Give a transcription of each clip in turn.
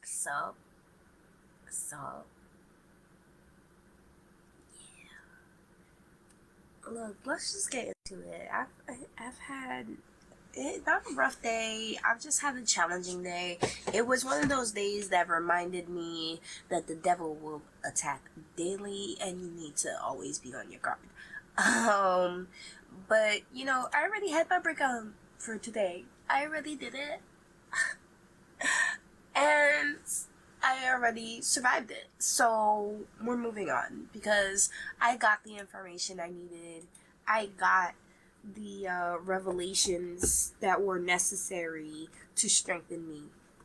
So, so, look, let's just get into it. I've had not a rough day. I've just had a challenging day. It was one of those days that reminded me that the devil will attack daily, and you need to always be on your guard. Um, but I already had my breakup for today. I already did it, and I already survived it. So we're moving on because I got the information I needed. I got the revelations that were necessary to strengthen me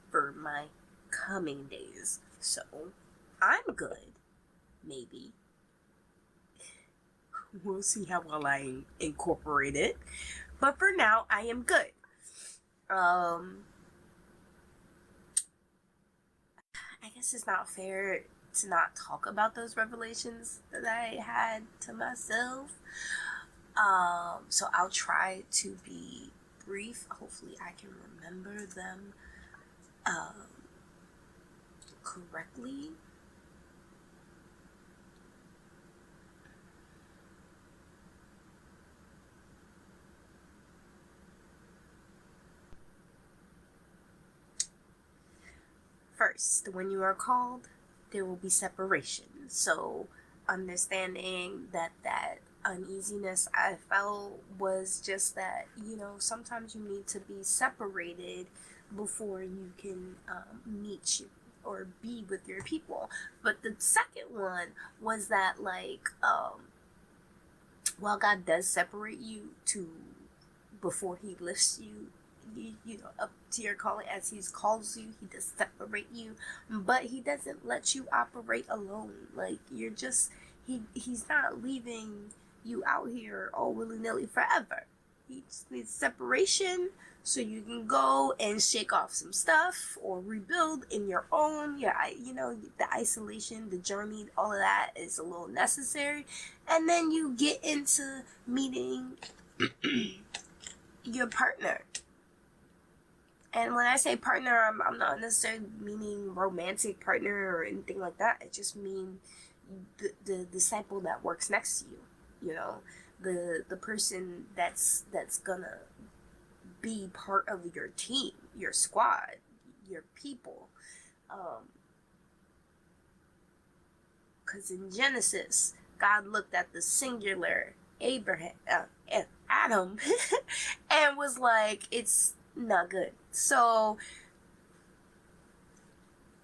for my coming days. So I'm good. Maybe. We'll see how well I incorporate it. But for now, I am good. Um, I guess it's not fair to not talk about those revelations that I had to myself. So I'll try to be brief. Hopefully, I can remember them um, correctly. First, when you are called, there will be separation. So, understanding that uneasiness I felt was just that, sometimes you need to be separated before you can meet you or be with your people. But the second one was that, like, while God does separate you to before He lifts you up to your calling as He calls you, He does separate you, but He doesn't let you operate alone. Like He's not leaving you out here all willy-nilly forever. He just needs separation so you can go and shake off some stuff or rebuild in your own. Yeah, the isolation, the journey, all of that is a little necessary, and then you get into meeting your partner. And when I say partner, I'm not necessarily meaning romantic partner or anything like that. I just mean the disciple that works next to you. The person that's gonna be part of your team, your squad, your people. Because in Genesis, God looked at the singular Abraham, Adam, and was like, it's not good. So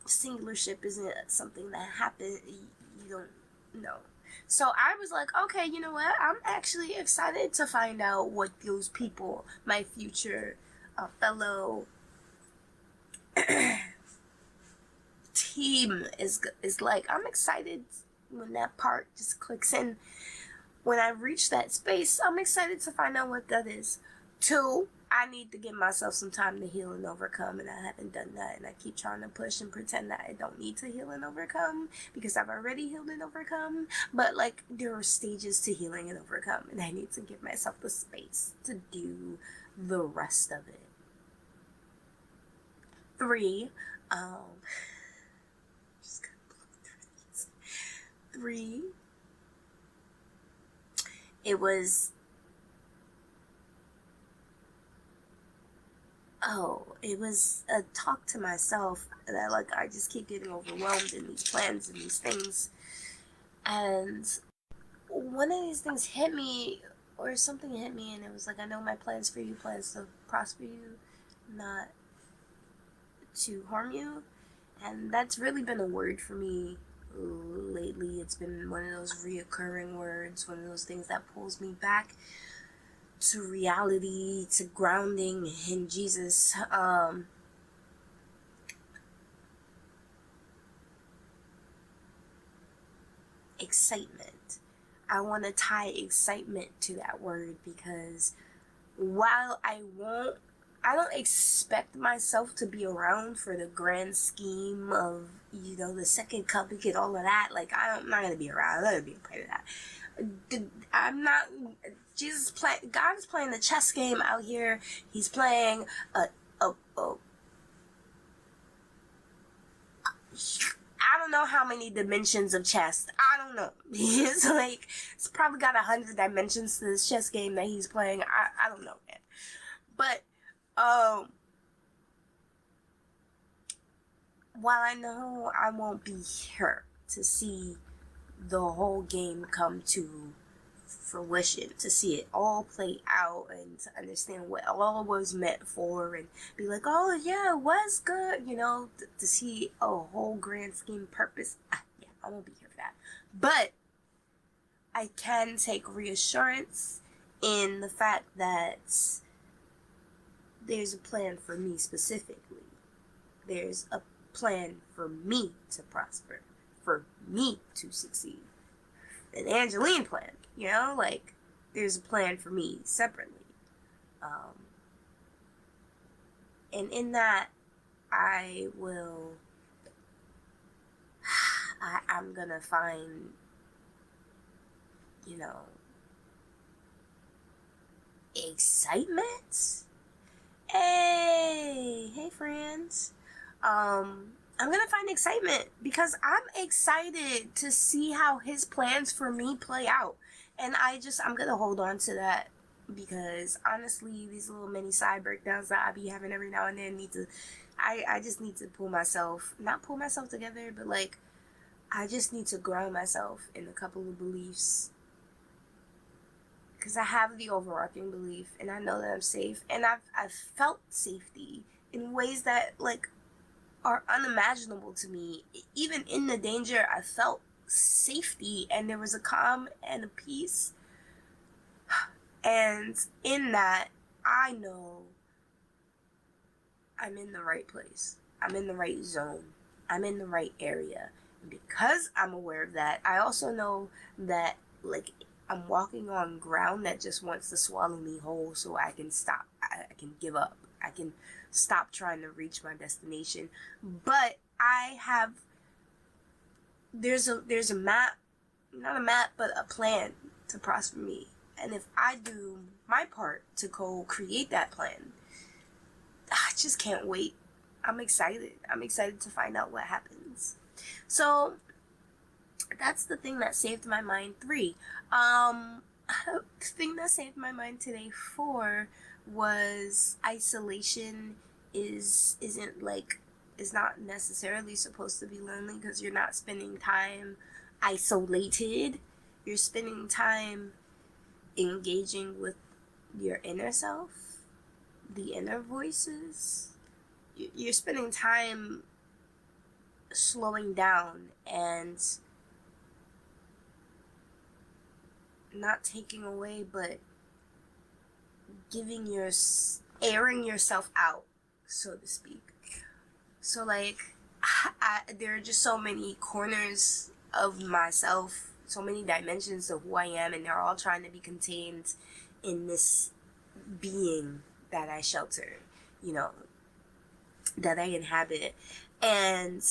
singularship isn't something that happened. You don't know. So I was like, okay, you know what? I'm actually excited to find out what those people, my future fellow team is like. I'm excited when that part just clicks in. When I reach that space, I'm excited to find out what that is. 2, I need to give myself some time to heal and overcome, and I haven't done that. And I keep trying to push and pretend that I don't need to heal and overcome because I've already healed and overcome. But like, there are stages to healing and overcome, and I need to give myself the space to do the rest of it. 3, just gonna blow through these. 3, it was it was a talk to myself that, like, I just keep getting overwhelmed in these plans and these things. And one of these things hit me, or something hit me, and it was like, I know my plans for you, plans to prosper you, not to harm you. And that's really been a word for me lately. It's been one of those reoccurring words, one of those things that pulls me back to reality, to grounding in Jesus. Excitement. I want to tie excitement to that word because while I don't expect myself to be around for the grand scheme of, the second cup and get all of that. Like, I'm not going to be around. I'm not going to be a part of that. I'm not. God is playing the chess game out here. He's playing a know how many dimensions of chess. I don't know. It's like, it's probably got 100 dimensions to this chess game that he's playing. I don't know, man. But, while I know I won't be here to see the whole game come to fruition, to see it all play out and to understand what all was meant for and be like, oh yeah, it was good, to see a whole grand scheme purpose. Yeah, I won't be here for that. But I can take reassurance in the fact that there's a plan for me specifically. There's a plan for me to prosper, for me to succeed. An Angeline plan, there's a plan for me separately. And in that, I'm gonna find, excitement. Hey friends. I'm gonna find excitement because I'm excited to see how his plans for me play out. And I'm gonna hold on to that because honestly, these little mini side breakdowns that I be having every now and then I just need to not pull myself together, but I just need to ground myself in a couple of beliefs. Because I have the overarching belief and I know that I'm safe, and I've felt safety in ways that are unimaginable to me. Even in the danger, I felt safety, and there was a calm and a peace. And in that, I know I'm in the right place. I'm in the right zone. I'm in the right area. And because I'm aware of that, I also know that I'm walking on ground that just wants to swallow me whole, so I can stop. I can give up. I can stop trying to reach my destination. But there's a map, not a map, but a plan to prosper me. And if I do my part to co-create that plan, I just can't wait. I'm excited. I'm excited to find out what happens. So that's the thing that saved my mind 3. The thing that saved my mind today 4 was isolation is not necessarily supposed to be lonely, because you're not spending time isolated. You're spending time engaging with your inner self, the inner voices. You're spending time slowing down and not taking away, but airing yourself out, so to speak. So there are just so many corners of myself, so many dimensions of who I am, and they're all trying to be contained in this being that I shelter, that I inhabit. And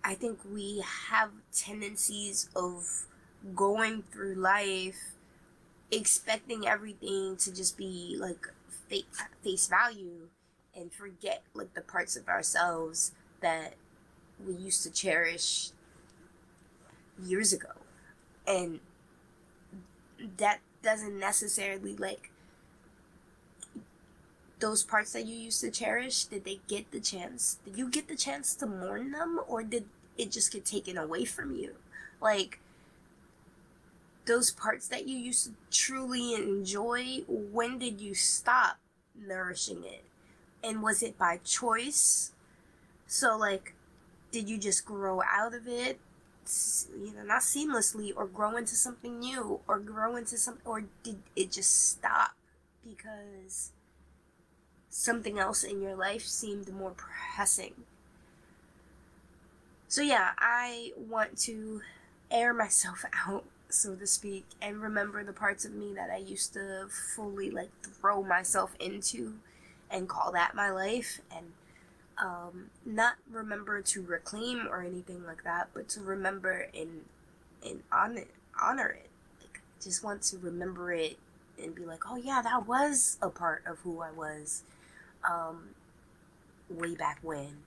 I think we have tendencies of going through life expecting everything to just be face value, and forget the parts of ourselves that we used to cherish years ago. And that doesn't necessarily those parts that you used to cherish, did you get the chance to mourn them, or did it just get taken away from you? Those parts that you used to truly enjoy, when did you stop nourishing it? And was it by choice? So did you just grow out of it, not seamlessly, or grow into something new, or or did it just stop because something else in your life seemed more pressing? So yeah, I want to air myself out, so to speak, and remember the parts of me that I used to fully throw myself into and call that my life, and not remember to reclaim or anything like that, but to remember and honor it. Just want to remember it and be oh yeah, that was a part of who I was way back when.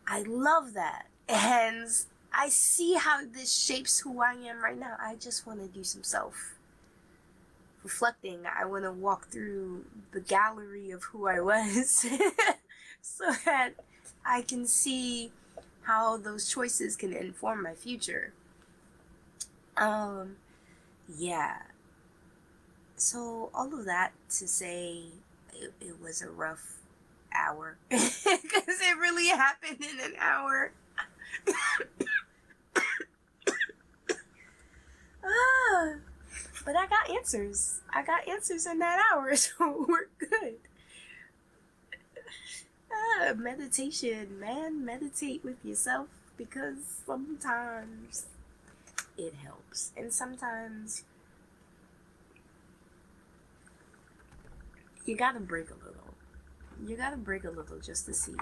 I love that. And I see how this shapes who I am right now. I just want to do some self reflecting. I want to walk through the gallery of who I was so that I can see how those choices can inform my future. Yeah. So all of that to say, it was a rough hour because it really happened in an hour. But I got answers. I got answers in that hour, so we're good. Meditation, man. Meditate with yourself because sometimes it helps. And sometimes you gotta break a little. You gotta break a little just to see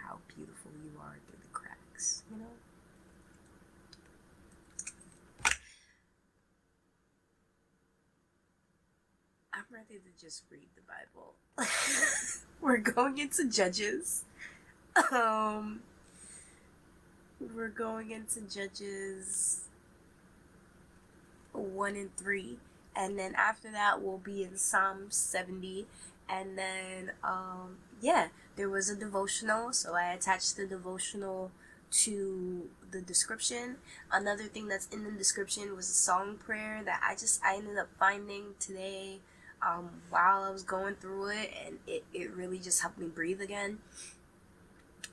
how beautiful you are through the cracks, you know? I'm ready to just read the Bible. We're going into Judges. We're going into Judges 1 and 3. And then after that, we'll be in Psalm 70. And then, there was a devotional. So I attached the devotional to the description. Another thing that's in the description was a song prayer that I ended up finding today while I was going through it. And it really just helped me breathe again.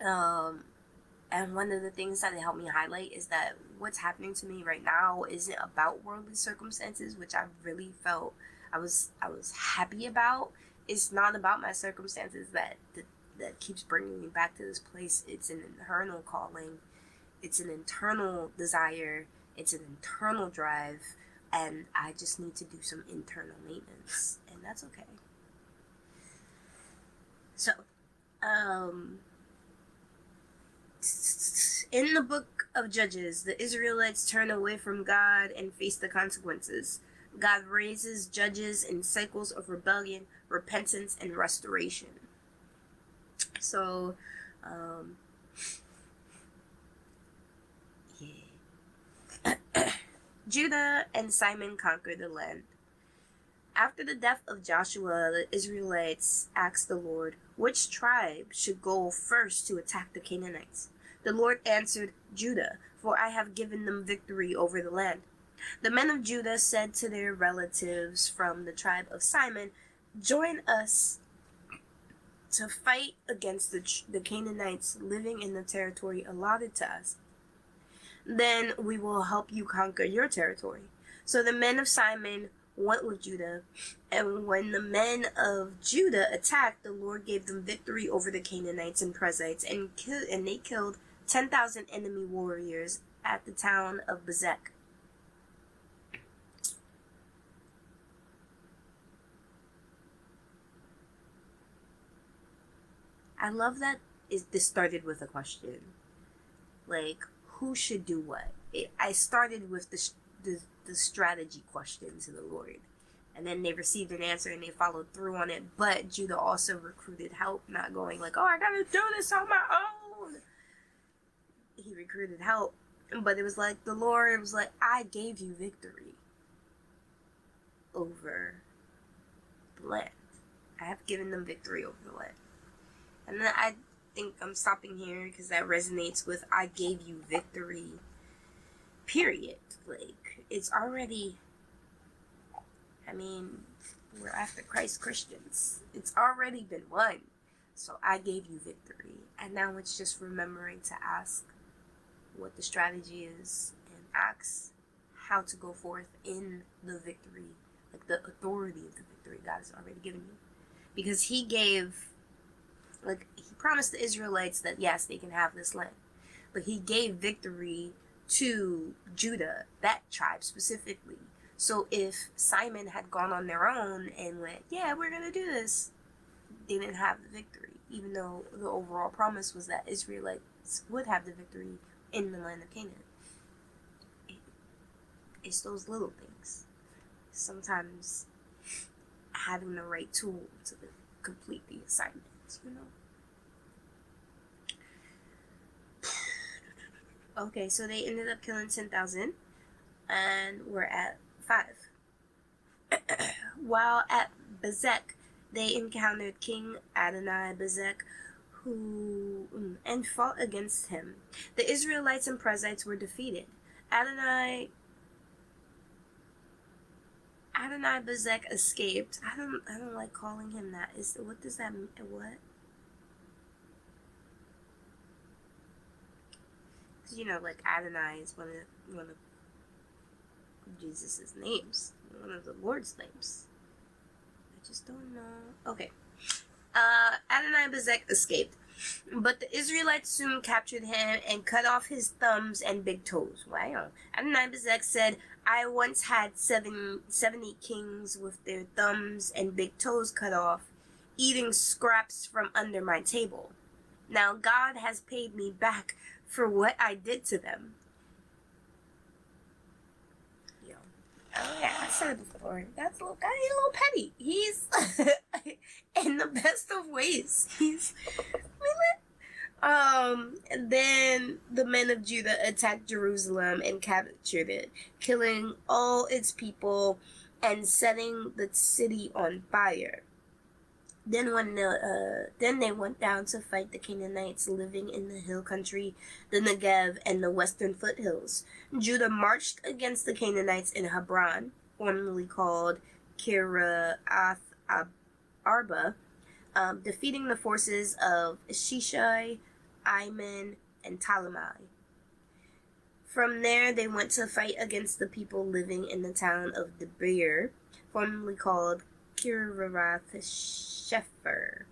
And one of the things that it helped me highlight is that what's happening to me right now isn't about worldly circumstances, which I really felt I was happy about. It's not about my circumstances that keeps bringing me back to this place. It's an internal calling. It's an internal desire. It's an internal drive. And I just need to do some internal maintenance. And that's okay. So, in the book of Judges, the Israelites turn away from God and face the consequences. God raises judges in cycles of rebellion, repentance, and restoration. So, Judah and Simon conquered the land. After the death of Joshua, the Israelites asked the Lord, which tribe should go first to attack the Canaanites? The Lord answered, Judah, for I have given them victory over the land. The men of Judah said to their relatives from the tribe of Simon, join us to fight against the Canaanites living in the territory allotted to us. Then we will help you conquer your territory. So the men of Simon went with Judah, and when the men of Judah attacked, the Lord gave them victory over the Canaanites and Perizzites, and they killed 10,000 enemy warriors at the town of Bezek. I love that this started with a question. Like, who should do what? I started with the strategy question to the Lord. And then they received an answer and they followed through on it. But Judah also recruited help, not going like, oh, I gotta do this on my own. He recruited help. But it was like, the Lord was like, I gave you victory over the land. I have given them victory over the land. And then I think I'm stopping here because that resonates with I gave you victory, period. Like, it's already, I mean, we're after Christ Christians. It's already been won. So I gave you victory. And now it's just remembering to ask what the strategy is and ask how to go forth in the victory, like the authority of the victory God has already given you. Because he promised the Israelites that yes, they can have this land. But he gave victory to Judah, that tribe specifically. So if Simon had gone on their own and went, yeah, we're going to do this, they didn't have the victory. Even though the overall promise was that Israelites would have the victory in the land of Canaan. It's those little things. Sometimes having the right tool to complete the assignment, you know? Okay, so they ended up killing 10,000, and we're at 5. While at Bezek, they encountered King Adonai Bezek, and fought against him. The Israelites and Perizzites were defeated. Adonai Bezek escaped. I don't like calling him that. What does that mean? What? Because like Adonai is one of Jesus' names, one of the Lord's names. I just don't know. Okay. Adonai Bezek escaped, but the Israelites soon captured him and cut off his thumbs and big toes. Wow. Adonai Bezek said, I once had 70 kings with their thumbs and big toes cut off, eating scraps from under my table. Now God has paid me back for what I did to them. Oh yeah, I said it before. That's a little guy. He's a little petty. He's in the best of ways. He's and then the men of Judah attacked Jerusalem and captured it, killing all its people and setting the city on fire. Then then they went down to fight the Canaanites living in the hill country, the Negev, and the western foothills. Judah marched against the Canaanites in Hebron, formerly called Kiriath Arba, defeating the forces of Shishai, Iman, and Talamai. From there, they went to fight against the people living in the town of Debir, formerly called Kiriath Shepher.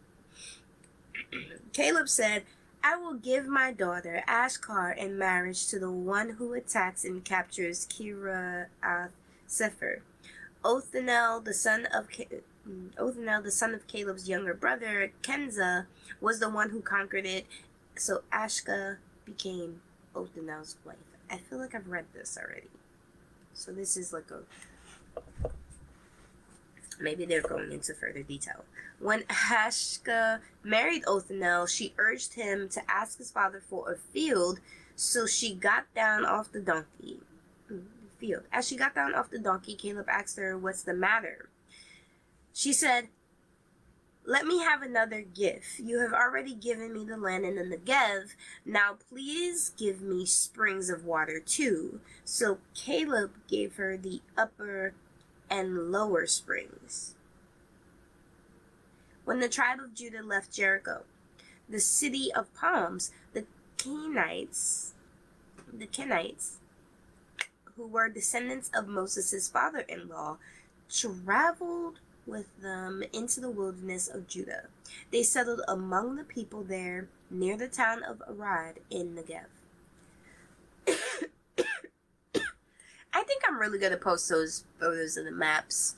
Caleb said, I will give my daughter Ashkar in marriage to the one who attacks and captures Kiriath Sepher. Othniel, the son of Caleb's younger brother, Kenza, was the one who conquered it, so Ashka became Othniel's wife. I feel like I've read this already. So this is like maybe they're going into further detail. When Ashka married Othniel, she urged him to ask his father for a field, so she got down off the donkey. As she got down off the donkey, Caleb asked her, what's the matter? She said, let me have another gift. You have already given me the land in the Negev. Now please give me springs of water too. So Caleb gave her the upper and lower springs. When the tribe of Judah left Jericho, the city of palms, the Kenites, who were descendants of Moses' father-in-law, traveled with them into the wilderness of Judah. They settled among the people there near the town of Arad in Negev. I think I'm really going to post those photos of the maps,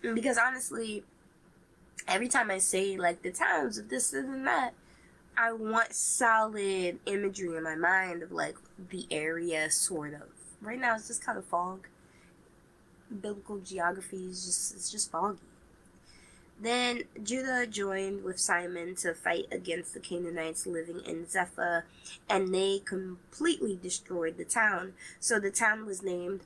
because honestly, every time I say like the towns of this and that, I want solid imagery in my mind of like the area, sort of. Right now it's just kind of fog. Biblical geography is just foggy. Then Judah joined with Simon to fight against the Canaanites living in Zephath, and they completely destroyed the town. So the town was named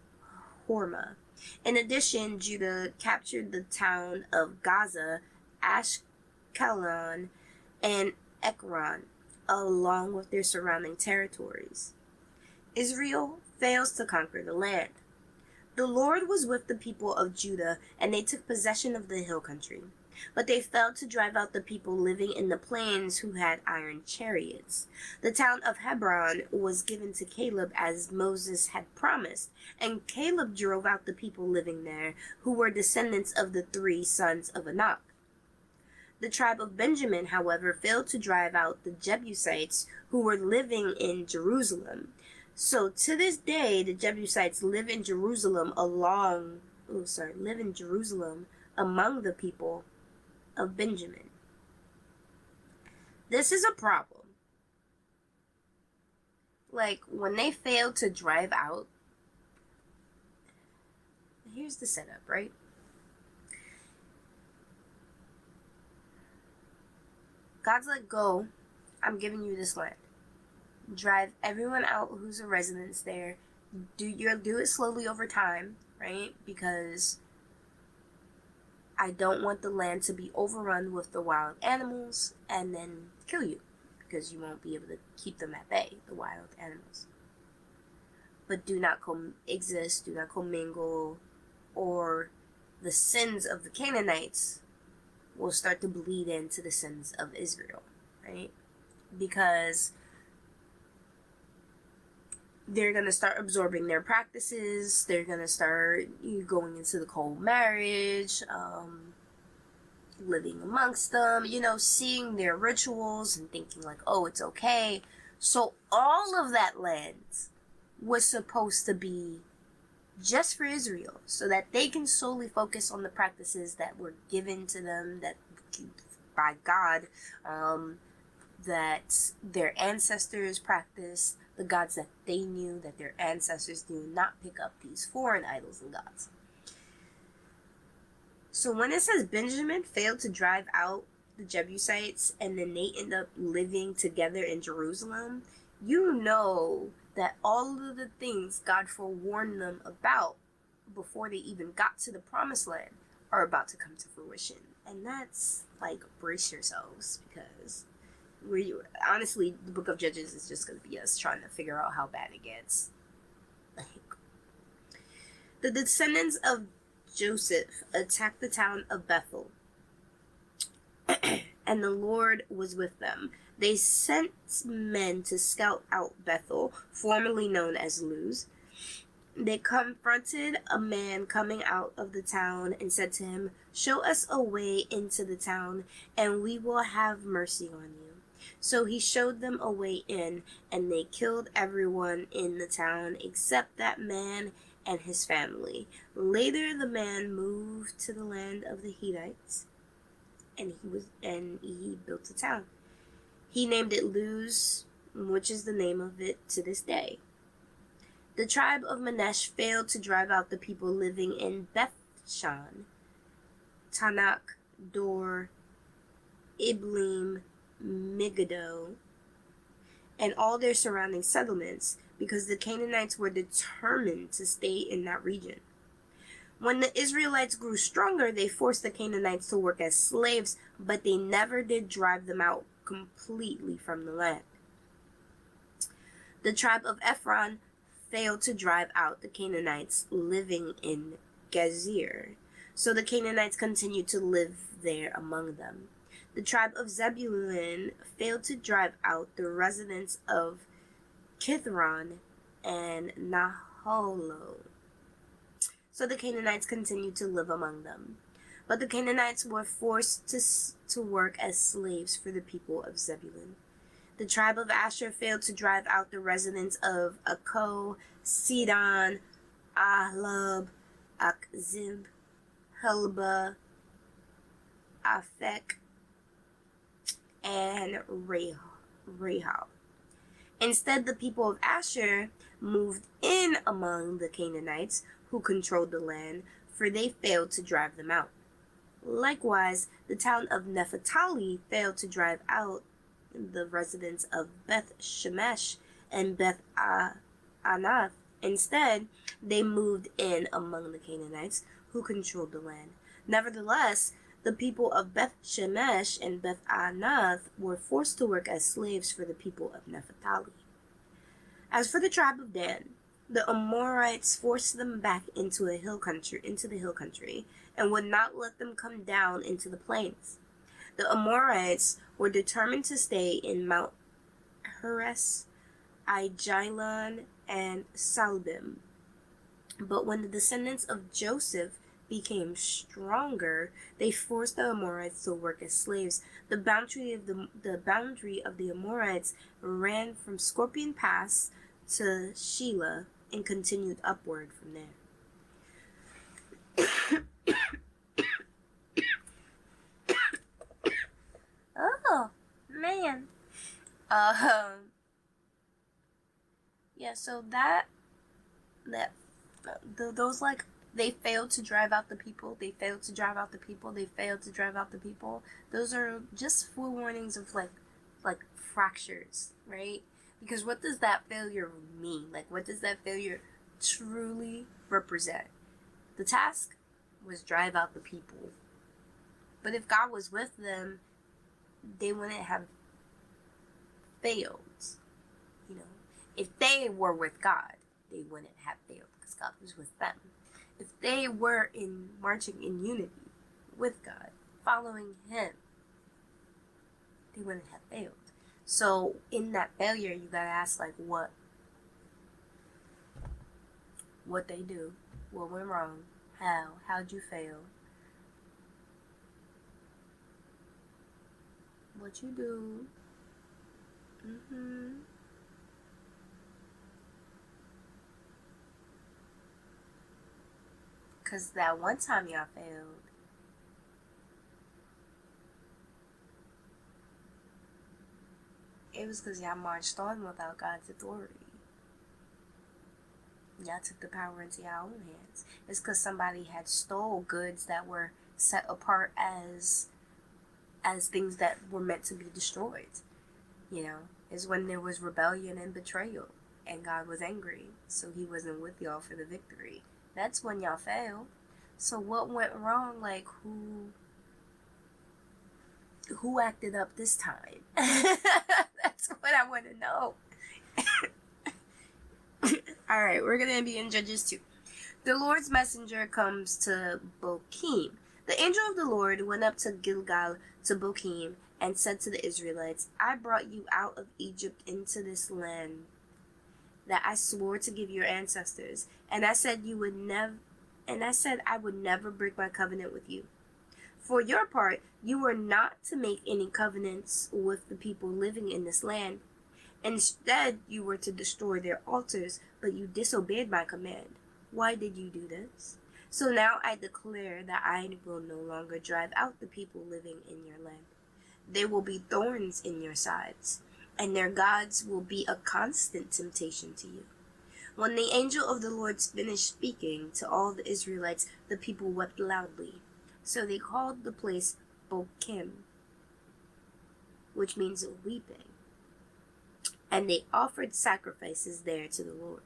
Hormah. In addition, Judah captured the town of Gaza, Ashkelon, and Ekron, along with their surrounding territories. Israel fails to conquer the land. The Lord was with the people of Judah, and they took possession of the hill country. But they failed to drive out the people living in the plains who had iron chariots. The town of Hebron was given to Caleb as Moses had promised, and Caleb drove out the people living there, who were descendants of the 3 sons of Anak. The tribe of Benjamin, however, failed to drive out the Jebusites who were living in Jerusalem. So to this day, the Jebusites live in Jerusalem among the people of Benjamin. This is a problem. Like, when they failed to drive out, here's the setup, right? God's like, go, I'm giving you this land. drive everyone out who's a resident there. Do it slowly over time, right? Because I don't want the land to be overrun with the wild animals and then kill you, because you won't be able to keep them at bay, the wild animals. But do not coexist, do not commingle, or the sins of the Canaanites will start to bleed into the sins of Israel, right? Because they're going to start absorbing their practices. They're going to start going into the cold marriage, living amongst them, seeing their rituals and thinking like, oh, it's okay. So all of that land was supposed to be just for Israel, so that they can solely focus on the practices that were given to them that by God, that their ancestors practiced, the gods that they knew, that their ancestors knew, not pick up these foreign idols and gods. So when it says Benjamin failed to drive out the Jebusites and then they end up living together in Jerusalem, you know that all of the things God forewarned them about before they even got to the promised land are about to come to fruition. And that's like, brace yourselves, because honestly, the book of Judges is just going to be us trying to figure out how bad it gets. The descendants of Joseph attacked the town of Bethel, and the Lord was with them. They sent men to scout out Bethel, formerly known as Luz. They confronted a man coming out of the town and said to him, "Show us a way into the town, and we will have mercy on you." So he showed them a way in, and they killed everyone in the town except that man and his family. Later the man moved to the land of the Hittites, and he built a town. He named it Luz, which is the name of it to this day. The tribe of Manasseh failed to drive out the people living in Bethshan, Tanakh, Dor, Iblim, Megiddo, and all their surrounding settlements, because the Canaanites were determined to stay in that region. When the Israelites grew stronger, they forced the Canaanites to work as slaves, but they never did drive them out completely from the land. The tribe of Ephron failed to drive out the Canaanites living in Gezer, so the Canaanites continued to live there among them. The tribe of Zebulun failed to drive out the residents of Kithron and Naholo, so the Canaanites continued to live among them. But the Canaanites were forced to work as slaves for the people of Zebulun. The tribe of Asher failed to drive out the residents of Akko, Sidon, Ahlab, Akzib, Helba, Aphek, and Rahab. Instead, the people of Asher moved in among the Canaanites who controlled the land, for they failed to drive them out. Likewise, the town of Naphtali failed to drive out the residents of Beth Shemesh and Beth Anath. Instead, they moved in among the Canaanites who controlled the land. Nevertheless, the people of Beth Shemesh and Beth Anath were forced to work as slaves for the people of Naphtali. As for the tribe of Dan, the Amorites forced them back into the hill country, and would not let them come down into the plains. The Amorites were determined to stay in Mount Heres, Aijalon, and Salbim. But when the descendants of Joseph became stronger, they forced the Amorites to work as slaves. The boundary of the Amorites ran from Scorpion Pass to Shelah and continued upward from there. Oh man. Yeah. So those, like, they failed to drive out the people. They failed to drive out the people. They failed to drive out the people. Those are just forewarnings of like fractures, right? Because what does that failure mean? Like, what does that failure truly represent? The task was drive out the people. But if God was with them, they wouldn't have failed. You know, if they were with God, they wouldn't have failed because God was with them. If they were marching in unity with God, following Him, they wouldn't have failed. So in that failure, you gotta ask, like, what they do, what went wrong, how'd you fail, what you do. Cause that one time y'all failed, it was because y'all marched on without God's authority. Y'all took the power into your own hands. It's because somebody had stole goods that were set apart as things that were meant to be destroyed. You know, it's when there was rebellion and betrayal, and God was angry, so He wasn't with y'all for the victory. That's when y'all failed. So what went wrong? Like, who acted up this time? That's what I want to know. Alright, we're going to be in Judges 2. The Lord's messenger comes to Bochim. The angel of the Lord went up to Gilgal to Bochim and said to the Israelites, I brought you out of Egypt into this land that I swore to give your ancestors, and I said I would never break my covenant with you. For your part, you were not to make any covenants with the people living in this land. Instead, you were to destroy their altars, but you disobeyed my command. Why did you do this? So now I declare that I will no longer drive out the people living in your land. They will be thorns in your sides, and their gods will be a constant temptation to you. When the angel of the Lord finished speaking to all the Israelites, the people wept loudly. So they called the place Bochim, which means weeping. And they offered sacrifices there to the Lord.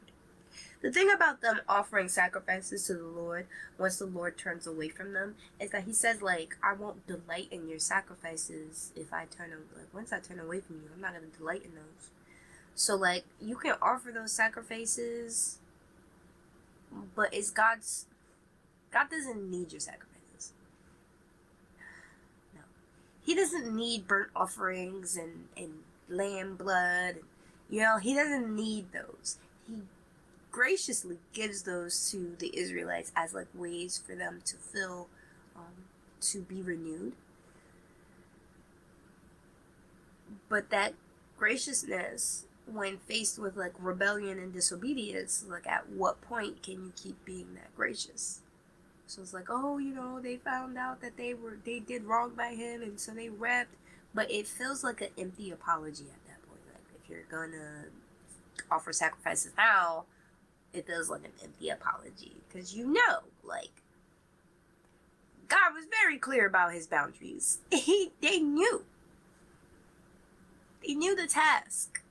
The thing about them offering sacrifices to the Lord, once the Lord turns away from them, is that He says, like, I won't delight in your sacrifices if once I turn away from you, I'm not going to delight in those. So, like, you can offer those sacrifices, but God doesn't need your sacrifices. No. He doesn't need burnt offerings and lamb blood. He doesn't need those. He graciously gives those to the Israelites as, like, ways for them to feel, to be renewed. But that graciousness, when faced with, like, rebellion and disobedience, like, at what point can you keep being that gracious? So it's like, they found out that they did wrong by Him, and so they wept. But it feels like an empty apology at that point. Like, if you're gonna offer sacrifices now, it feels like an empty apology. Because like, God was very clear about His boundaries. They knew. They knew the task.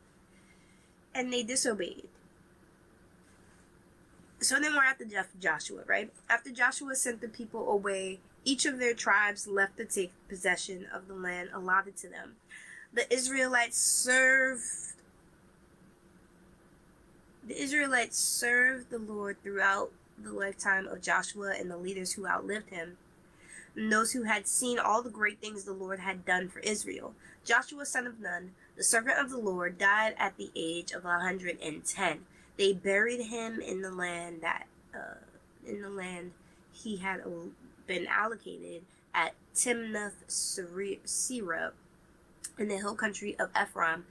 And they disobeyed. So then we're at the Joshua, right? After Joshua sent the people away, each of their tribes left to take possession of the land allotted to them. The Israelites served the Lord throughout the lifetime of Joshua and the leaders who outlived him, and those who had seen all the great things the Lord had done for Israel. Joshua, son of Nun, the servant of the Lord, died at the age of 110. They buried him in the land he had been allocated at Timnath-Serah in the hill country of Ephraim,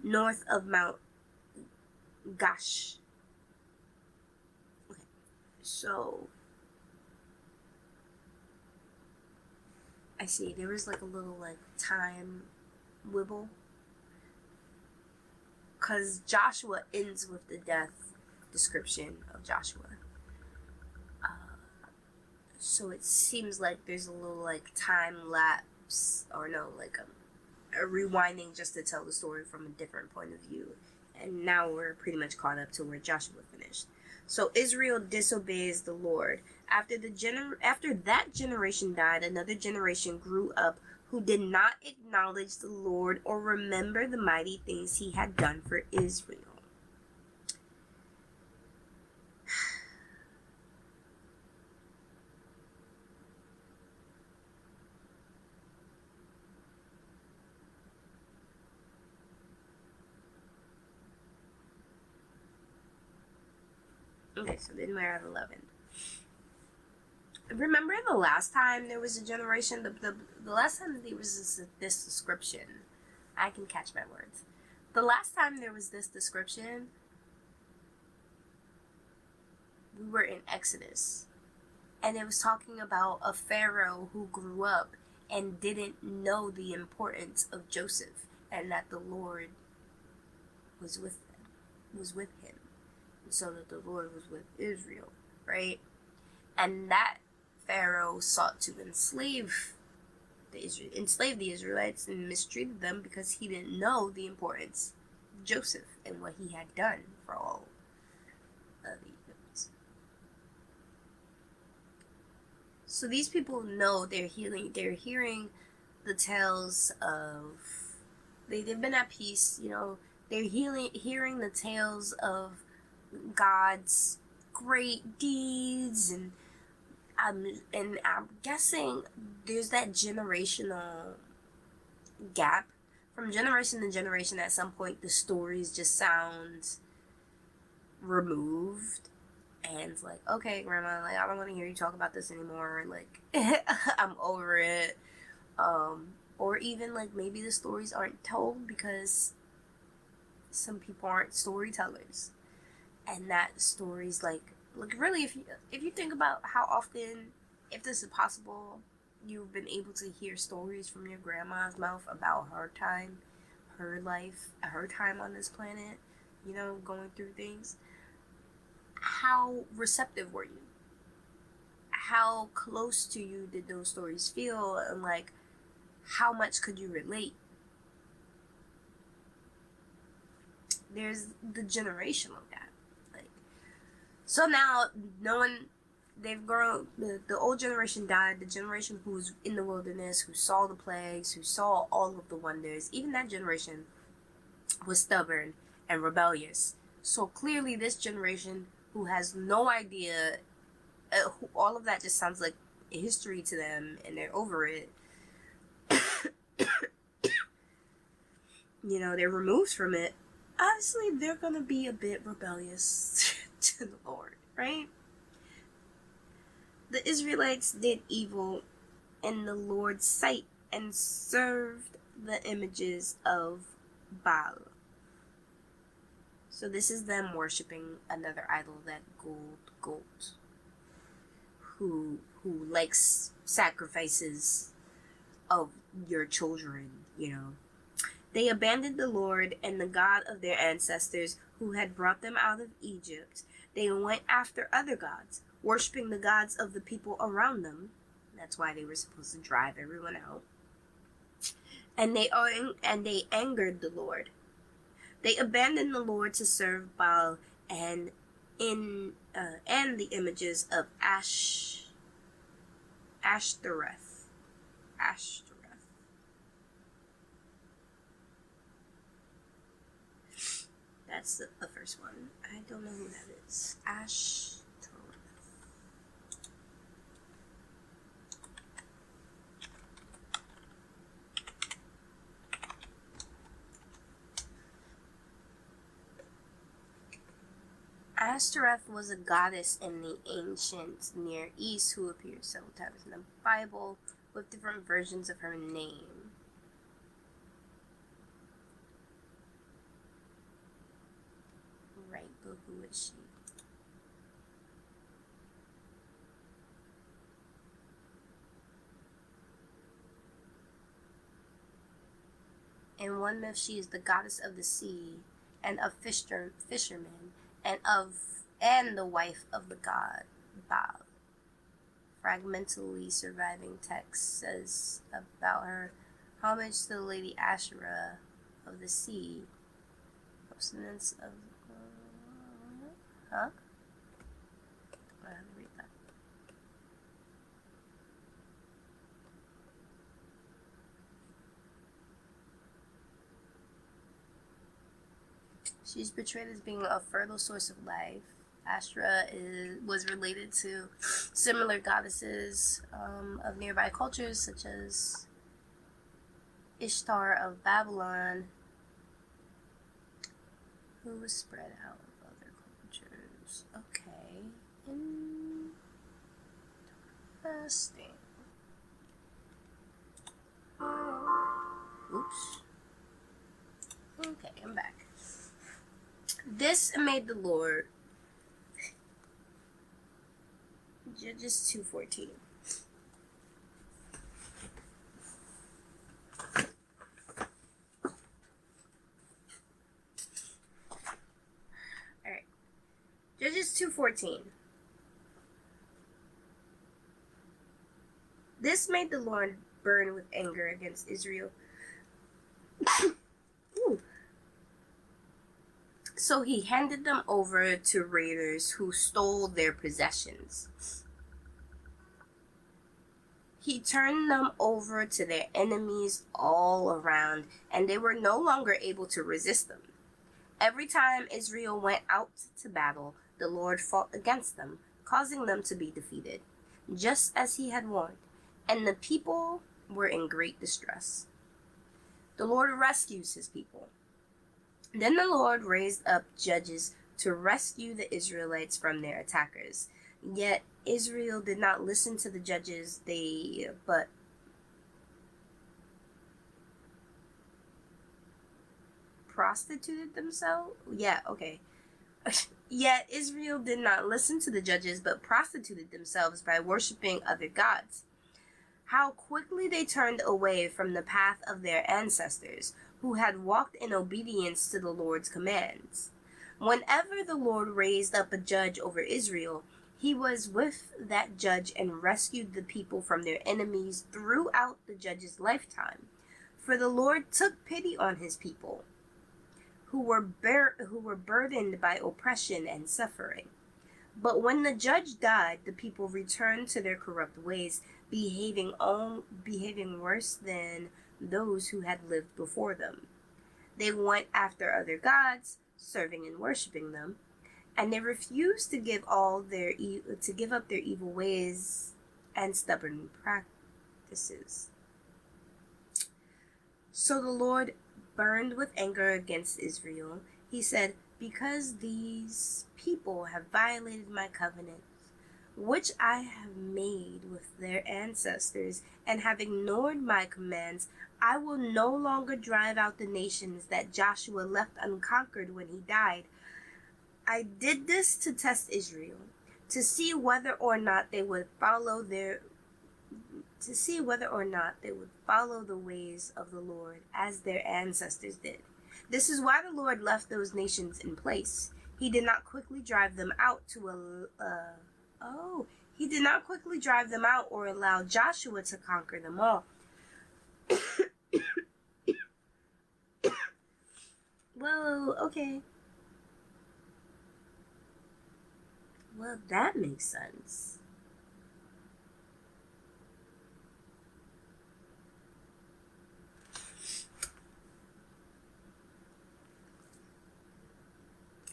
north of Mount Gash. Okay, so I see there was like a little like time wibble, because Joshua ends with the death description of Joshua. So it seems like there's a little like time lapse, or no, like rewinding just to tell the story from a different point of view. And now we're pretty much caught up to where Joshua finished. So Israel disobeys the Lord. After that generation died, another generation grew up who did not acknowledge the Lord or remember the mighty things he had done for Israel. Okay, so then we're at 11. Remember the last time there was a generation, the last time there was this description, I can catch my words. The last time there was this description, we were in Exodus. And it was talking about a Pharaoh who grew up and didn't know the importance of Joseph, and that the Lord was with him. And so that the Lord was with Israel, right? And that Pharaoh sought to enslave the Israelites and mistreated them because he didn't know the importance of Joseph and what he had done for all of Egypt. So these people know they're hearing the tales of, they've been at peace, they're hearing the tales of God's great deeds, and I'm guessing there's that generational gap from generation to generation. At some point, the stories just sound removed, and it's like, okay, grandma, like, I don't want to hear you talk about this anymore. Like, I'm over it. Or even like maybe the stories aren't told because some people aren't storytellers, and that stories like really, if you think about how often, if this is possible, you've been able to hear stories from your grandma's mouth about her time, her life, her time on this planet, going through things. How receptive were you? How close to you did those stories feel? And like, how much could you relate? There's the generational gap. So now, knowing they've grown, the old generation died, the generation who was in the wilderness, who saw the plagues, who saw all of the wonders, even that generation was stubborn and rebellious. So clearly this generation who has no idea, all of that just sounds like history to them, and they're over it. They're removed from it. Obviously, they're going to be a bit rebellious to the Lord, right? The Israelites did evil in the Lord's sight and served the images of Baal. So this is them worshiping another idol, that goat, who likes sacrifices of your children, They abandoned the Lord and the God of their ancestors who had brought them out of Egypt. They went after other gods, worshiping the gods of the people around them. That's why they were supposed to drive everyone out. And they angered the Lord. They abandoned the Lord to serve Baal and the images of Ashtoreth. That's the first one. I don't know who that is. Ashtoreth. Ashtoreth was a goddess in the ancient Near East who appeared several times in the Bible with different versions of her name. Right, but who is she? In one myth, she is the goddess of the sea and of fishermen, and the wife of the god Baal. Fragmentally surviving text says about her Homage to the Lady Asherah of the sea. Substance of... huh? I have to read that. She's portrayed as being a fertile source of life. Asherah was related to similar goddesses of nearby cultures, such as Ishtar of Babylon, who was spread out of other cultures. Okay. Interesting. Oops. Okay, I'm back. This made the Lord. Judges 2:14. Alright. Judges 2:14. This made the Lord burn with anger against Israel. So he handed them over to raiders who stole their possessions. He turned them over to their enemies all around, and they were no longer able to resist them. Every time Israel went out to battle, the Lord fought against them, causing them to be defeated, just as he had warned, and the people were in great distress. The Lord rescues his people. Then the Lord raised up judges to rescue the Israelites from their attackers. Yet Israel did not listen to the judges, but prostituted themselves? Yeah, okay. Yet Israel did not listen to the judges, but prostituted themselves by worshiping other gods. How quickly they turned away from the path of their ancestors, who had walked in obedience to the Lord's commands. Whenever the Lord raised up a judge over Israel, he was with that judge and rescued the people from their enemies throughout the judge's lifetime. For the Lord took pity on his people, who were burdened by oppression and suffering. But when the judge died, the people returned to their corrupt ways, behaving worse than those who had lived before them. They went after other gods, serving and worshiping them, and they refused to give up their evil ways and stubborn practices. So the Lord burned with anger against Israel. He said, "Because these people have violated my covenant, which I have made with their ancestors, and have ignored my commands, I will no longer drive out the nations that Joshua left unconquered when he died. I did this to test Israel, to see whether or not they would follow the ways of the Lord as their ancestors did. This is why the Lord left those nations in place. He did not quickly drive them out or allow Joshua to conquer them all." Well, okay. Well, that makes sense.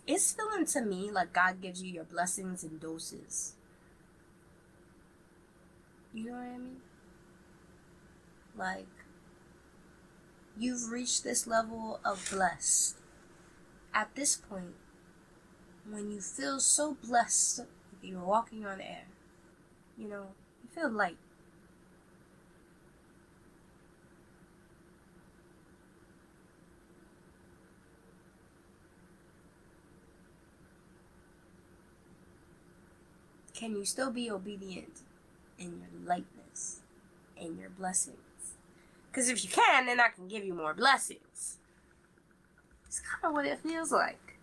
It's feeling to me like God gives you your blessings in doses. You know what I mean? Like, you've reached this level of blessed. At this point, when you feel so blessed that you're walking on air, you feel light. Can you still be obedient in your lightness and your blessings? Because if you can, then I can give you more blessings. It's kind of what it feels like.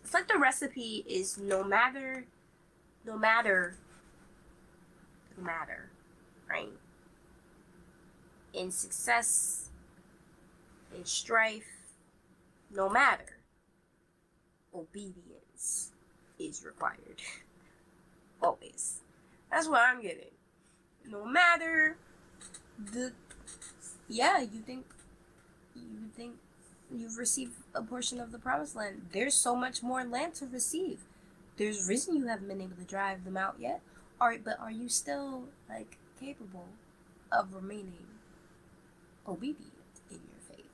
It's like the recipe is no matter no matter, right? In success, in strife, no matter, obedience is required. Always. That's what I'm getting. No matter the you think you've received a portion of the promised land. There's so much more land to receive. There's a reason you haven't been able to drive them out yet. But are you still capable of remaining obedient in your faith?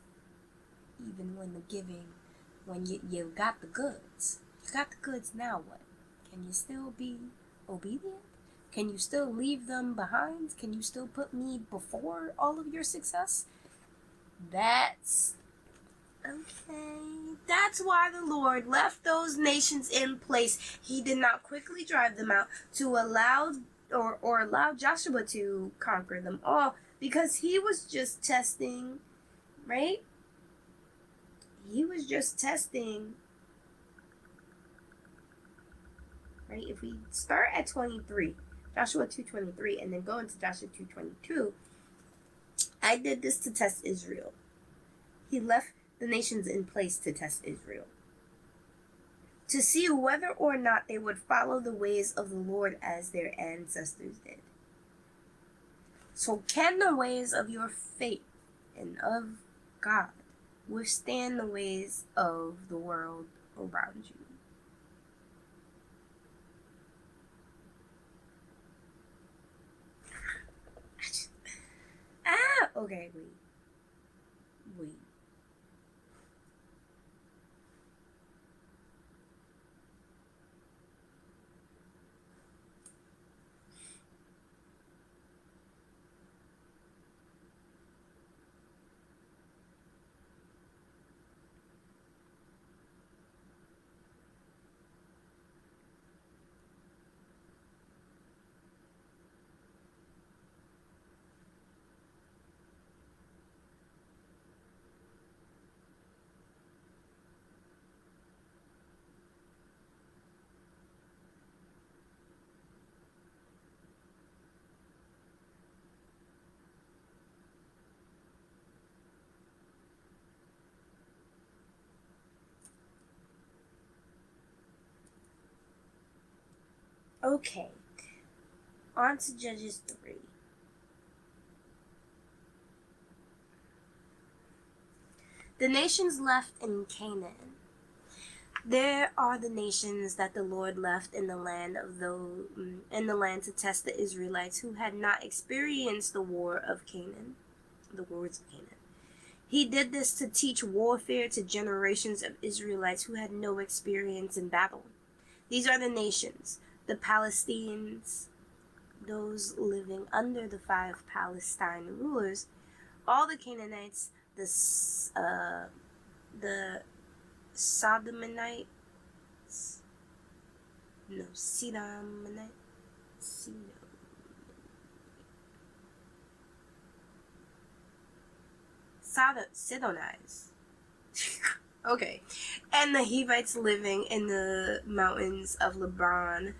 Even when the giving, when you got the goods. You got the goods, now what? Can you still be obedient? Can you still leave them behind? Can you still put me before all of your success? That's okay. That's why the Lord left those nations in place. He did not quickly drive them out to allow Joshua to conquer them all, because he was just testing, right? He was just testing, right? If we start at 23, Joshua 2:23, and then go into Joshua 2:22, I did this to test Israel. He left the nations in place to test Israel, to see whether or not they would follow the ways of the Lord as their ancestors did. So can the ways of your faith and of God withstand the ways of the world around you? Okay, wait. Okay, on to Judges 3. The nations left in Canaan. There are the nations that the Lord left in the land to test the Israelites who had not experienced the wars of Canaan. He did this to teach warfare to generations of Israelites who had no experience in battle. These are the nations: the Palestinians, those living under the 5 Palestine rulers, all the Canaanites, the Sodomanites, Sidonites. Okay. And the Hivites living in the mountains of Lebanon,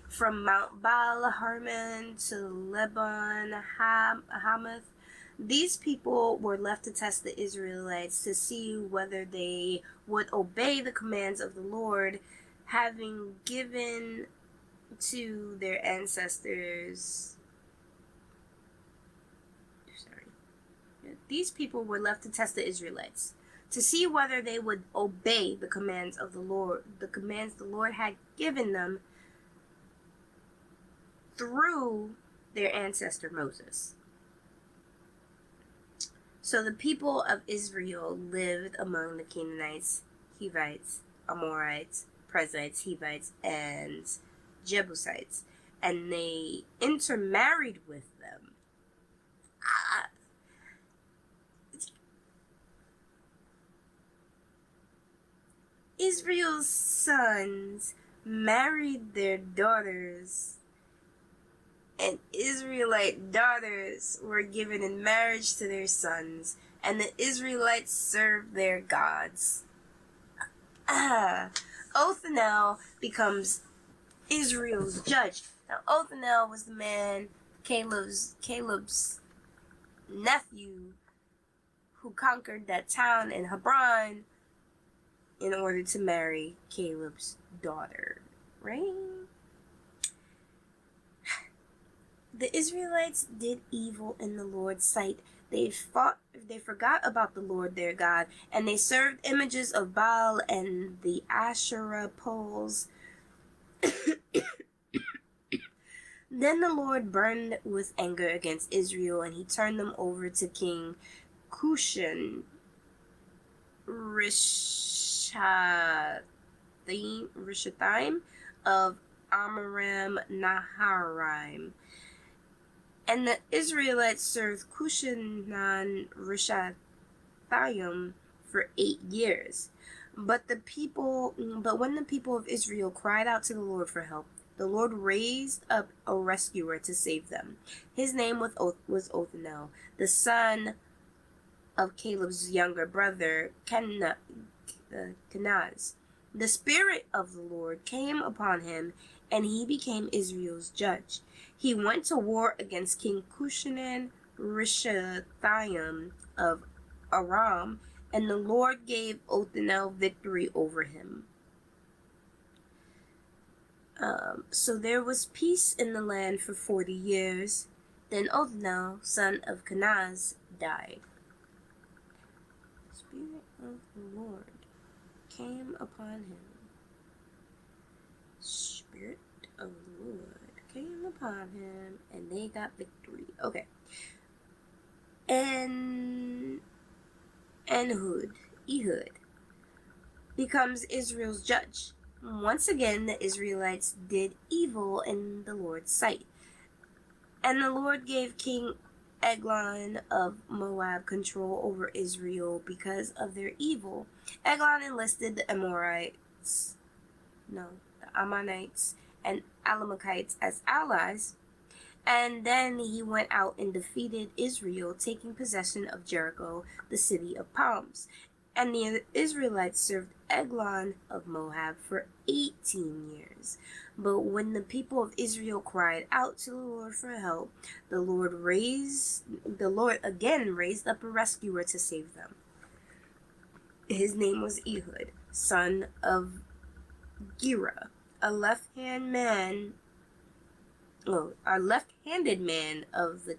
from Mount Baal Hermon to Lebanon Hamath. These people were left to test the Israelites to see whether they would obey the commands of the Lord, having given to their ancestors. These people were left to test the Israelites to see whether they would obey the commands of the Lord, the commands the Lord had given them through their ancestor Moses. So the people of Israel lived among the Canaanites, Hivites, Amorites, Perizzites, Hivites, and Jebusites, and they intermarried with them. Israel's sons married their daughters, and Israelite daughters were given in marriage to their sons, and the Israelites served their gods. Othniel becomes Israel's judge. Now, Othniel was the man Caleb's nephew who conquered that town in Hebron in order to marry Caleb's daughter, right? The Israelites did evil in the Lord's sight. They forgot about the Lord their God, and they served images of Baal and the Asherah poles. Then the Lord burned with anger against Israel, and he turned them over to King Cushan Rishathaim of Amoram Naharaim. And the Israelites served Cushan Rishathaim for 8 years. But when the people of Israel cried out to the Lord for help, the Lord raised up a rescuer to save them. His name was Othniel, the son of Caleb's younger brother, Kenaz. The Spirit of the Lord came upon him, and he became Israel's judge. He went to war against King Cushan Rishathaim of Aram, and the Lord gave Othniel victory over him. So there was peace in the land for 40 years. Then Othniel, son of Kenaz, died. The Spirit of the Lord came upon him. Spirit of the Lord came upon him, and they got victory. Okay. And Ehud becomes Israel's judge. Once again, the Israelites did evil in the Lord's sight. And the Lord gave King Eglon of Moab control over Israel because of their evil. Eglon enlisted the Ammonites and Amalekites as allies, and then he went out and defeated Israel, taking possession of Jericho, the city of palms. And the Israelites served Eglon of Moab for 18 years. But when the people of Israel cried out to the Lord for help, the Lord again raised up a rescuer to save them. His name was Ehud, son of Gera, a left-handed man of the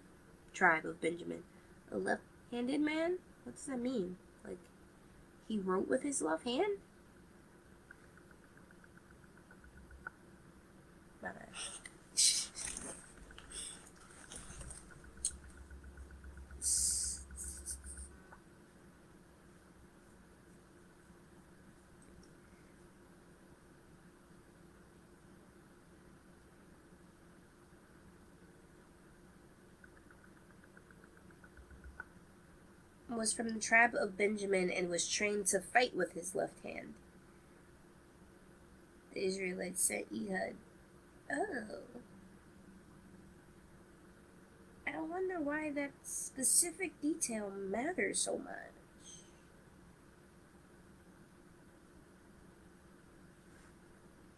tribe of Benjamin. A left-handed man? What does that mean? Like, he wrote with his left hand? My bad. Was from the tribe of Benjamin and was trained to fight with his left hand. The Israelites sent Ehud. Oh. I wonder why that specific detail matters so much.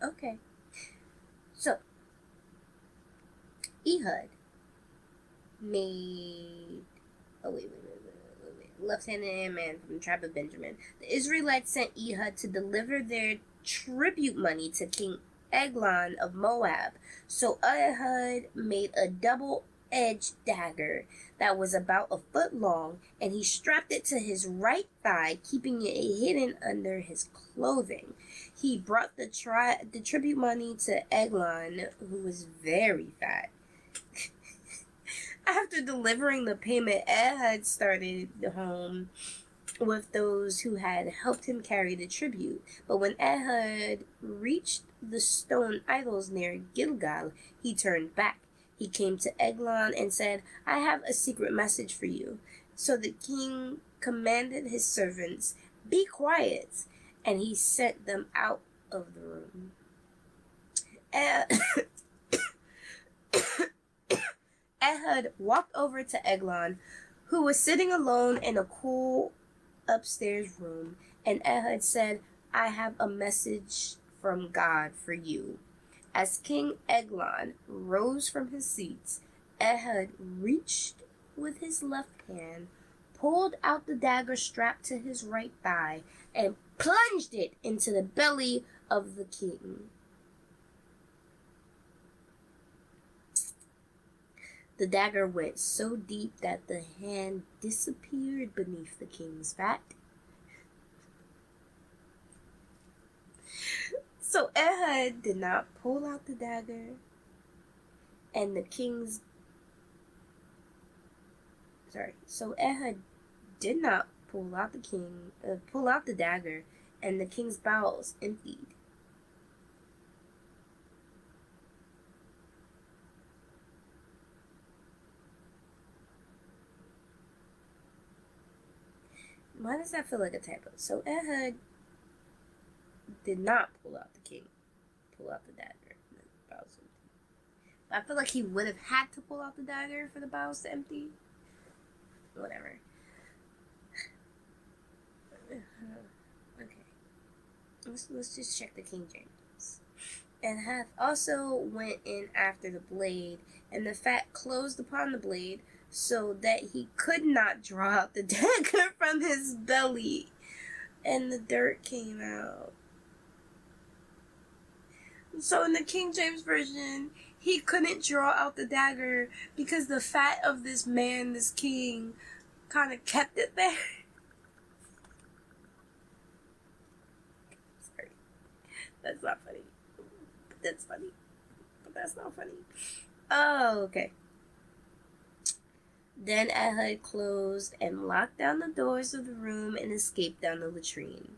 Okay. So, Ehud made... left-handed man from the tribe of Benjamin. The Israelites sent Ehud to deliver their tribute money to King Eglon of Moab. So Ehud made a double-edged dagger that was about a foot long, and he strapped it to his right thigh, keeping it hidden under his clothing. He brought the tribute money to Eglon, who was very fat. After delivering the payment, Ehud started home with those who had helped him carry the tribute. But when Ehud reached the stone idols near Gilgal, he turned back. He came to Eglon and said, "I have a secret message for you." So the king commanded his servants, "Be quiet," and he sent them out of the room. Ehud walked over to Eglon, who was sitting alone in a cool upstairs room, and Ehud said, "I have a message from God for you." As King Eglon rose from his seat, Ehud reached with his left hand, pulled out the dagger strapped to his right thigh, and plunged it into the belly of the king. The dagger went so deep that the hand disappeared beneath the king's fat. So Ehud did not pull out the dagger, and the king's So Ehud did not pull out the dagger, and the king's bowels emptied. Why does that feel like a typo? So Ehud did not pull out the dagger. And the bowels emptied. I feel like he would have had to pull out the dagger for the bowels to empty. Whatever. Okay. Let's just check the King James. And hath also went in after the blade, and the fat closed upon the blade, so that he could not draw out the dagger from his belly, and the dirt came out. So in the King James Version, he couldn't draw out the dagger because the fat of this man, this king, kind of kept it there. Sorry. That's not funny. That's funny. But that's not funny. Oh, okay. Then Ehud closed and locked down the doors of the room and escaped down the latrine.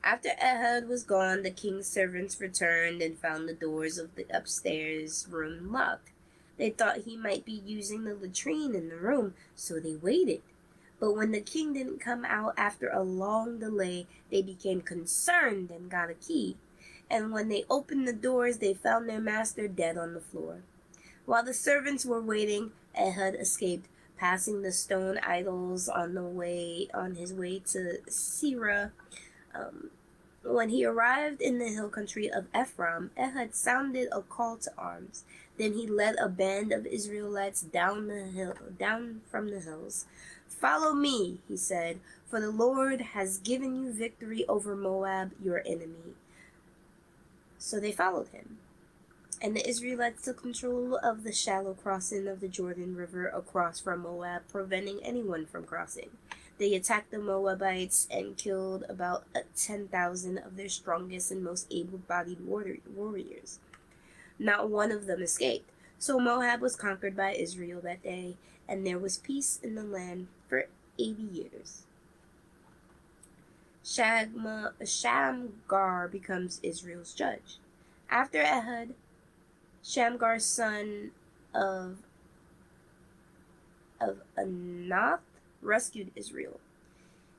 After Ehud was gone, the king's servants returned and found the doors of the upstairs room locked. They thought he might be using the latrine in the room, so they waited. But when the king didn't come out after a long delay, they became concerned and got a key. And when they opened the doors, they found their master dead on the floor. While the servants were waiting, Ehud escaped, passing the stone idols on his way to Seirah. When he arrived in the hill country of Ephraim, Ehud sounded a call to arms. Then he led a band of Israelites down from the hills. "Follow me," he said, "for the Lord has given you victory over Moab, your enemy." So they followed him. And the Israelites took control of the shallow crossing of the Jordan River across from Moab, preventing anyone from crossing. They attacked the Moabites and killed about 10,000 of their strongest and most able-bodied warriors. Not one of them escaped. So Moab was conquered by Israel that day, and there was peace in the land for 80 years. Shamgar becomes Israel's judge. After Ehud, Shamgar, son of Anath, rescued Israel.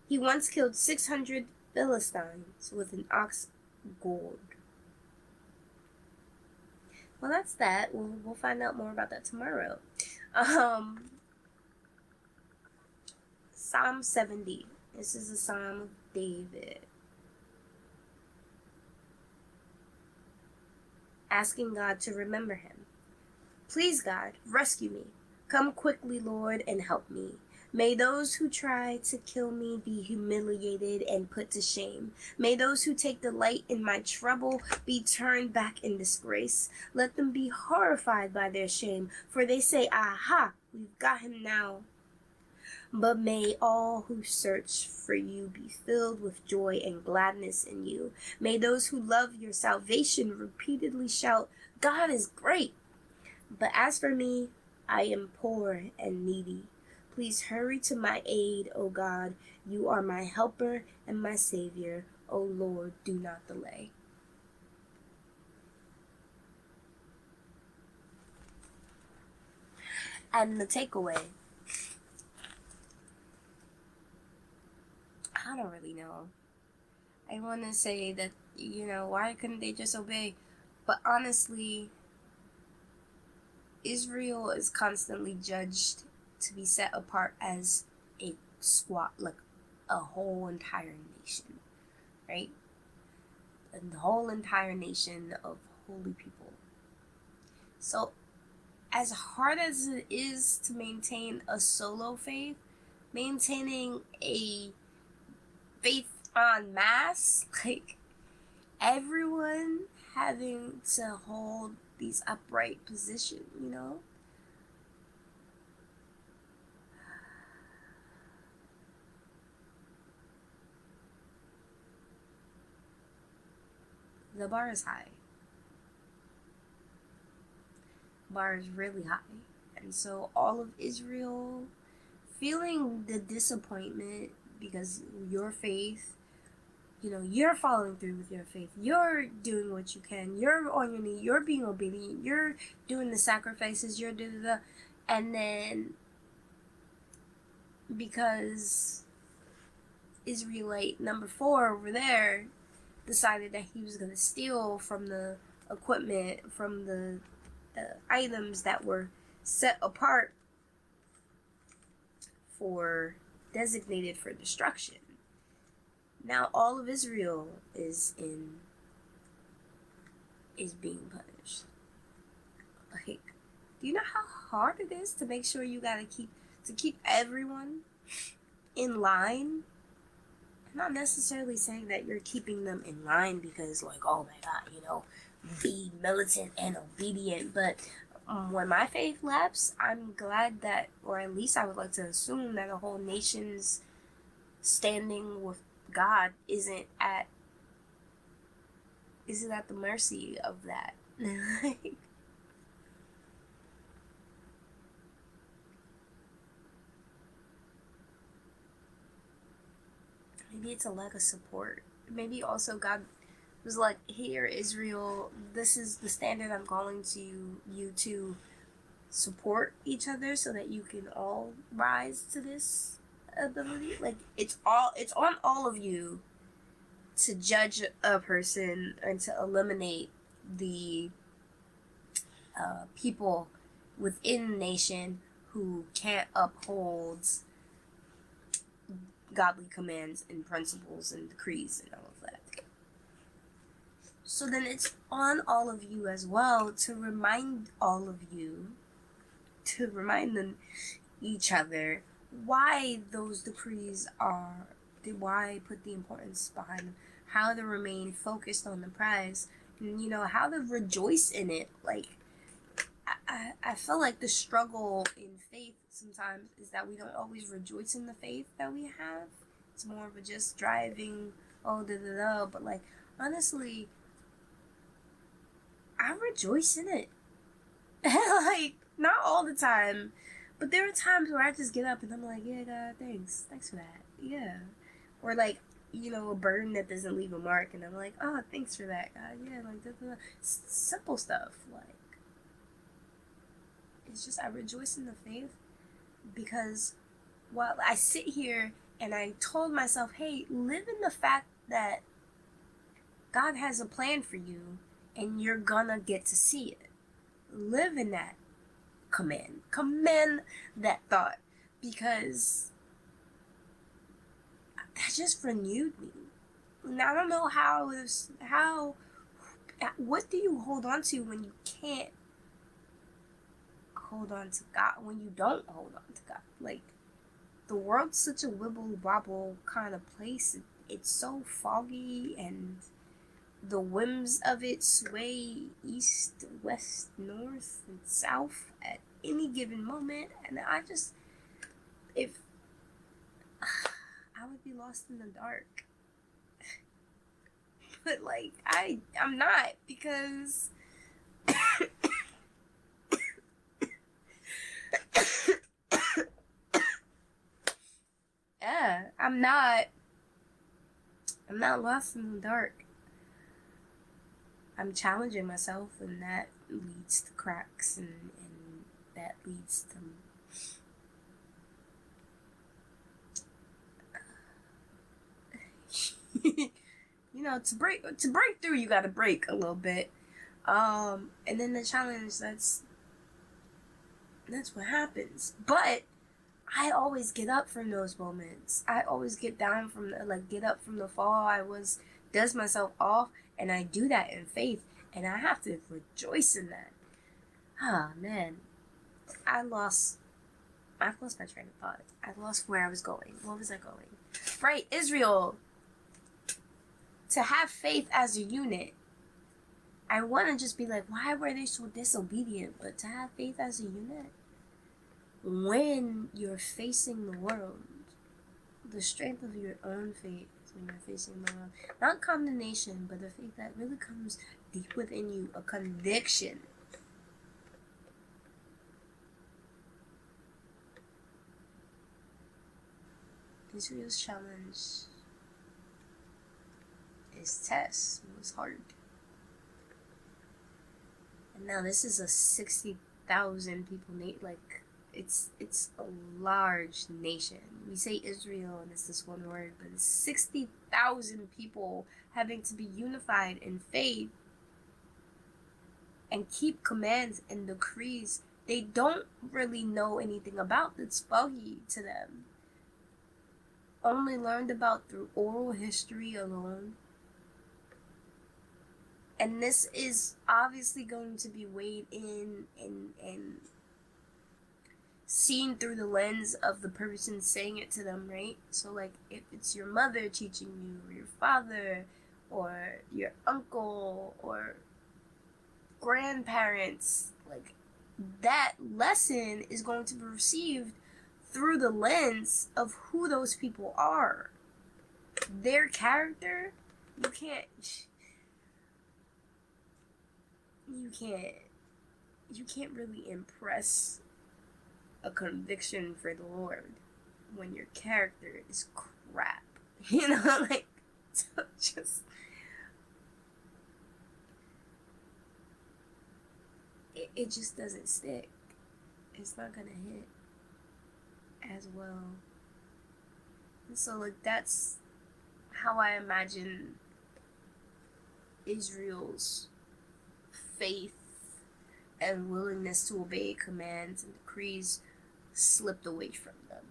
He once killed 600 Philistines with an ox goad. Well, that's that. We'll find out more about that tomorrow. Psalm 70. This is a Psalm of David, asking God to remember him. "Please, God, rescue me. Come quickly, Lord, and help me. May those who try to kill me be humiliated and put to shame. May those who take delight in my trouble be turned back in disgrace. Let them be horrified by their shame, for they say, 'Aha, we've got him now.' But may all who search for you be filled with joy and gladness in you. May those who love your salvation repeatedly shout, 'God is great.' But as for me, I am poor and needy. Please hurry to my aid, O God. You are my helper and my savior. O Lord, do not delay." And the takeaway, I don't really know. I want to say that, why couldn't they just obey? But honestly, Israel is constantly judged to be set apart as a whole entire nation, right? And the whole entire nation of holy people. So as hard as it is to maintain a solo faith, maintaining a faith en masse, like everyone having to hold these upright positions, the bar is high. Bar is really high. And so all of Israel feeling the disappointment because your faith, you're following through with your faith. You're doing what you can. You're on your knee. You're being obedient. You're doing the sacrifices. You're doing the, and then because Israelite number 4 over there decided that he was going to steal from the equipment, from the items that were set apart for designated for destruction. Now all of Israel is being punished. Like, do you know how hard it is to make sure you gotta keep everyone in line? I'm not necessarily saying that you're keeping them in line because, like, oh my God, be militant and obedient. But when my faith lapsed, I'm glad that, or at least I would like to assume that a whole nation's standing with God isn't at the mercy of that. Maybe it's a lack of support. Maybe also God was like, here, Israel, this is the standard I'm calling to you to support each other so that you can all rise to this ability. Like, it's on all of you to judge a person and to eliminate the people within the nation who can't uphold godly commands and principles and decrees and all of that. So then it's on all of you as well to remind them, each other, why those decrees are, why put the importance behind them, how to remain focused on the prize, and how to rejoice in it. Like, I feel like the struggle in faith sometimes is that we don't always rejoice in the faith that we have. It's more of a just driving, but like, honestly, I rejoice in it. Like, not all the time, but there are times where I just get up and I'm like, yeah, God, thanks for that, yeah. Or like, a burden that doesn't leave a mark, and I'm like, oh, thanks for that, God, yeah, like, simple stuff, like, it's just, I rejoice in the faith, because while I sit here and I told myself, hey, live in the fact that God has a plan for you, and you're gonna get to see it. Live in that command that thought, because that just renewed me. And I don't know what do you hold on to when you can't hold on to God, when you don't hold on to God? Like, the world's such a wibble wobble kind of place. It's so foggy, and the whims of it sway east, west, north, and south at any given moment. And I would be lost in the dark. But like, I'm not, because yeah, I'm not lost in the dark. I'm challenging myself, and that leads to cracks, and that leads to to break through, you gotta break a little bit. And then the challenge, that's what happens. But I always get up from those moments. I always get down from get up from the fall I dust myself off, and I do that in faith, and I have to rejoice in that. Ah, man. I've lost my train of thought. I lost where I was going. What was I going? Right, Israel. To have faith as a unit. I want to just be like, why were they so disobedient? But to have faith as a unit, when you're facing the world, the strength of your own faith, when you're facing the world, not condemnation, but the faith that really comes deep within you, a conviction. Israel's challenge is test. It was hard. And now this is a 60,000 people like it's a large nation. We say Israel and it's this one word, but it's 60,000 people having to be unified in faith and keep commands and decrees they don't really know anything about. That's foggy to them. Only learned about through oral history alone. And this is obviously going to be weighed in and seen through the lens of the person saying it to them, right? So, like, if it's your mother teaching you, or your father, or your uncle, or grandparents, like, that lesson is going to be received through the lens of who those people are. Their character, you can't really impress a conviction for the Lord when your character is crap. You know, like, so just it just doesn't stick. It's not gonna hit as well. And so, like, that's how I imagine Israel's faith and willingness to obey commands and decrees slipped away from them.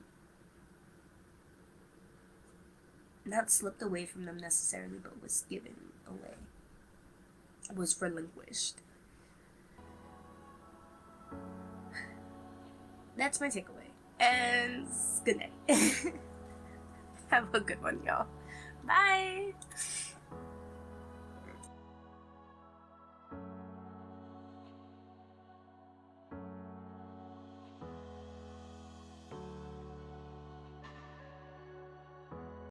Not slipped away from them necessarily, but was given away. Was relinquished. That's my takeaway. And good night. Have a good one, y'all. Bye.